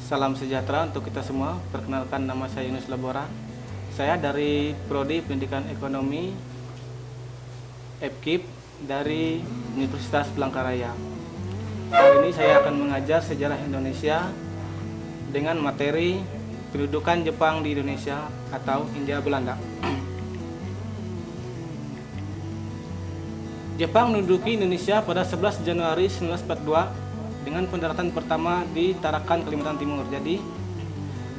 Salam sejahtera untuk kita semua. Perkenalkan, nama saya Yunus Labora. Saya dari Prodi Pendidikan Ekonomi FKIP dari Universitas Palangkaraya. Kali ini saya akan mengajar sejarah Indonesia dengan materi kedudukan Jepang di Indonesia atau Hindia Belanda. Jepang menduduki Indonesia pada 11 Januari 1942 dengan pendaratan pertama di Tarakan, Kalimantan Timur. Jadi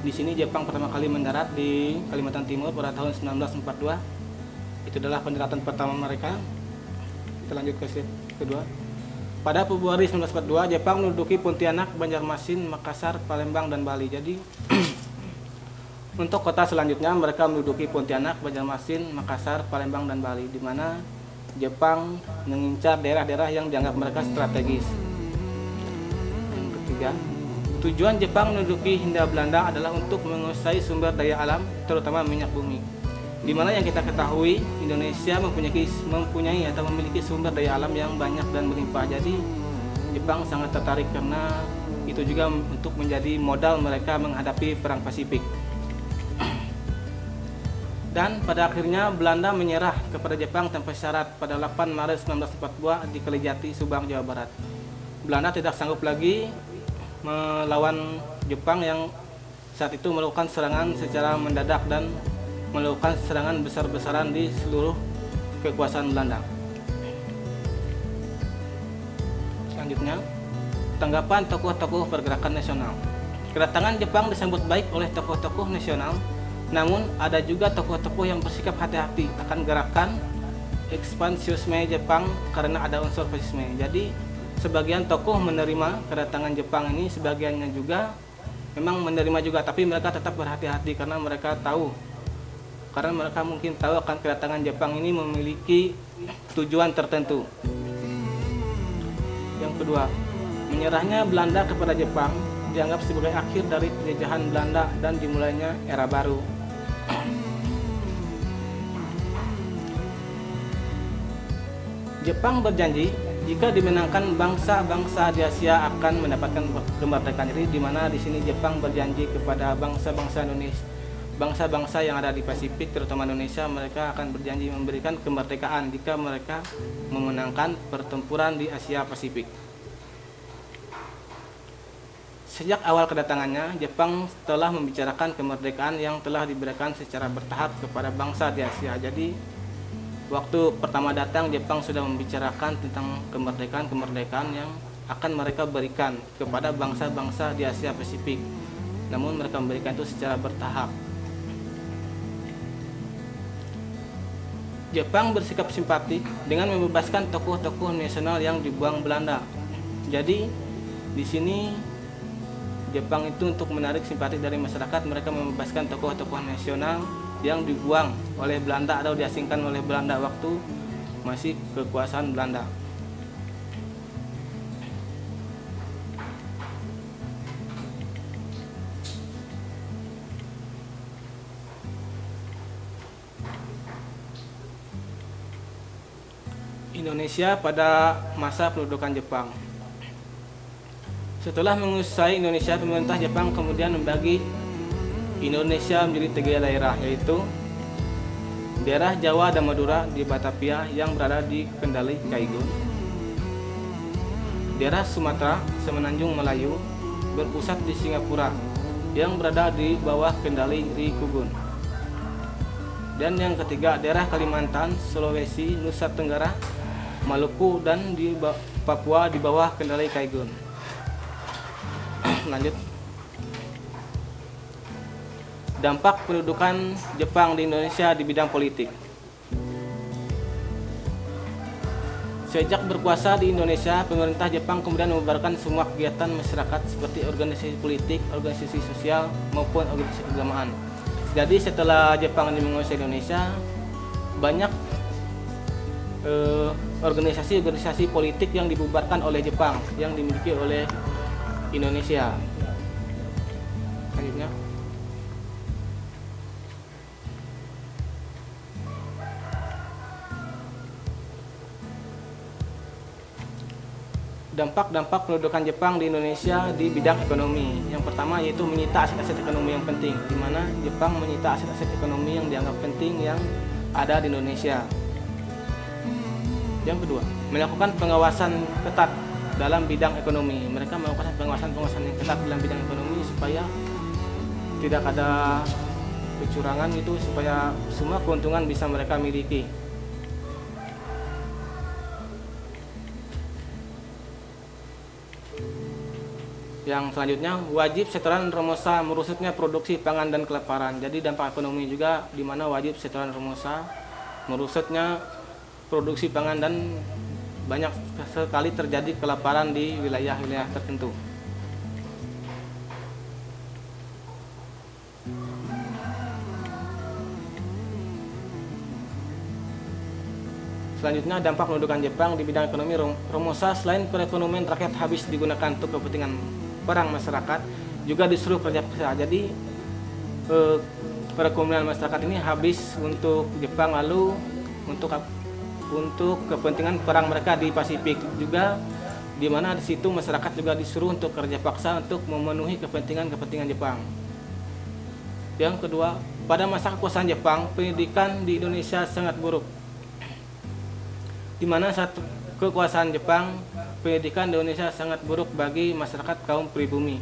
di sini Jepang pertama kali mendarat di Kalimantan Timur pada tahun 1942. Itu adalah pendaratan pertama mereka. Kita lanjut ke slide kedua. Pada Februari 1942, Jepang menduduki Pontianak, Banjarmasin, Makassar, Palembang, dan Bali. Jadi untuk kota selanjutnya mereka menduduki Pontianak, Banjarmasin, Makassar, Palembang, dan Bali, di mana Jepang mengincar daerah-daerah yang dianggap mereka strategis. Yang ketiga, tujuan Jepang menduduki Hindia Belanda adalah untuk menguasai sumber daya alam, terutama minyak bumi. Di mana yang kita ketahui, Indonesia mempunyai atau memiliki sumber daya alam yang banyak dan berlimpah. Jadi Jepang sangat tertarik karena itu juga untuk menjadi modal mereka menghadapi Perang Pasifik. Dan pada akhirnya Belanda menyerah kepada Jepang tanpa syarat pada 8 Maret 1942 di Kalijati, Subang, Jawa Barat. Belanda tidak sanggup lagi melawan Jepang yang saat itu melakukan serangan secara mendadak dan melakukan serangan besar-besaran di seluruh kekuasaan Belanda. Selanjutnya, tanggapan tokoh-tokoh pergerakan nasional. Kedatangan Jepang disambut baik oleh tokoh-tokoh nasional, namun ada juga tokoh-tokoh yang bersikap hati-hati akan gerakan ekspansionisme Jepang karena ada unsur fasisme. Jadi sebagian tokoh menerima kedatangan Jepang ini, sebagiannya juga memang menerima juga, tapi mereka tetap berhati-hati karena mereka mungkin tahu akan kedatangan Jepang ini memiliki tujuan tertentu. Yang kedua, menyerahnya Belanda kepada Jepang dianggap sebagai akhir dari penjajahan Belanda dan dimulainya era baru. Jepang berjanji jika dimenangkan bangsa-bangsa di Asia akan mendapatkan kemerdekaan. Jadi di mana di sini Jepang berjanji kepada bangsa-bangsa Indonesia, bangsa-bangsa yang ada di Pasifik, terutama Indonesia, mereka akan berjanji memberikan kemerdekaan jika mereka memenangkan pertempuran di Asia Pasifik. Sejak awal kedatangannya, Jepang telah membicarakan kemerdekaan yang telah diberikan secara bertahap kepada bangsa di Asia. Jadi, waktu pertama datang, Jepang sudah membicarakan tentang kemerdekaan yang akan mereka berikan kepada bangsa-bangsa di Asia Pasifik. Namun mereka memberikan itu secara bertahap. Jepang bersikap simpatik dengan membebaskan tokoh-tokoh nasional yang dibuang Belanda. Jadi, di sini Jepang itu untuk menarik simpati dari masyarakat, mereka membebaskan tokoh-tokoh nasional yang dibuang oleh Belanda atau diasingkan oleh Belanda waktu masih kekuasaan Belanda. Indonesia pada masa pendudukan Jepang. Setelah menguasai Indonesia, pemerintah Jepang kemudian membagi Indonesia menjadi 3 daerah, yaitu daerah Jawa dan Madura di Batavia yang berada di Kendali Kaigun, daerah Sumatera Semenanjung Melayu berpusat di Singapura yang berada di bawah Kendali Rikugun, dan yang ketiga daerah Kalimantan, Sulawesi, Nusa Tenggara, Maluku, dan di Papua di bawah Kendali Kaigun. Lanjut. Dampak pendudukan Jepang di Indonesia di bidang politik. Sejak berkuasa di Indonesia, pemerintah Jepang kemudian membubarkan semua kegiatan masyarakat seperti organisasi politik, organisasi sosial, maupun organisasi keagamaan. Jadi setelah Jepang menguasai Indonesia, banyak organisasi-organisasi politik yang dibubarkan oleh Jepang yang dimiliki oleh Indonesia. Selanjutnya, Dampak-dampak pendudukan Jepang di Indonesia di bidang ekonomi. Yang pertama yaitu menyita aset-aset ekonomi yang penting, di mana Jepang menyita aset-aset ekonomi yang dianggap penting yang ada di Indonesia. Yang kedua, melakukan pengawasan ketat dalam bidang ekonomi. Mereka melakukan pengawasan yang ketat dalam bidang ekonomi supaya tidak ada kecurangan itu, supaya semua keuntungan bisa mereka miliki. Yang selanjutnya, wajib setoran Romosa merusutnya produksi pangan dan kelaparan. Jadi dampak ekonomi juga di mana wajib setoran Romosa merusutnya produksi pangan dan banyak sekali terjadi kelaparan di wilayah-wilayah tertentu. Selanjutnya, dampak pendudukan Jepang di bidang ekonomi. Romosa selain perekonomian rakyat habis digunakan untuk kepentingan perang masyarakat, juga disuruh kerja paksa. Jadi perekonomian masyarakat ini habis untuk Jepang, lalu untuk kepentingan perang mereka di Pasifik juga, di mana di situ masyarakat juga disuruh untuk kerja paksa untuk memenuhi kepentingan Jepang. Yang kedua, pada masa kekuasaan Jepang, pendidikan di Indonesia sangat buruk. Di mana saat kekuasaan Jepang, pendidikan di Indonesia sangat buruk bagi masyarakat kaum pribumi.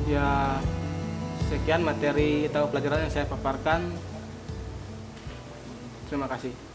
Ya, sekian materi atau pelajaran yang saya paparkan. Terima kasih.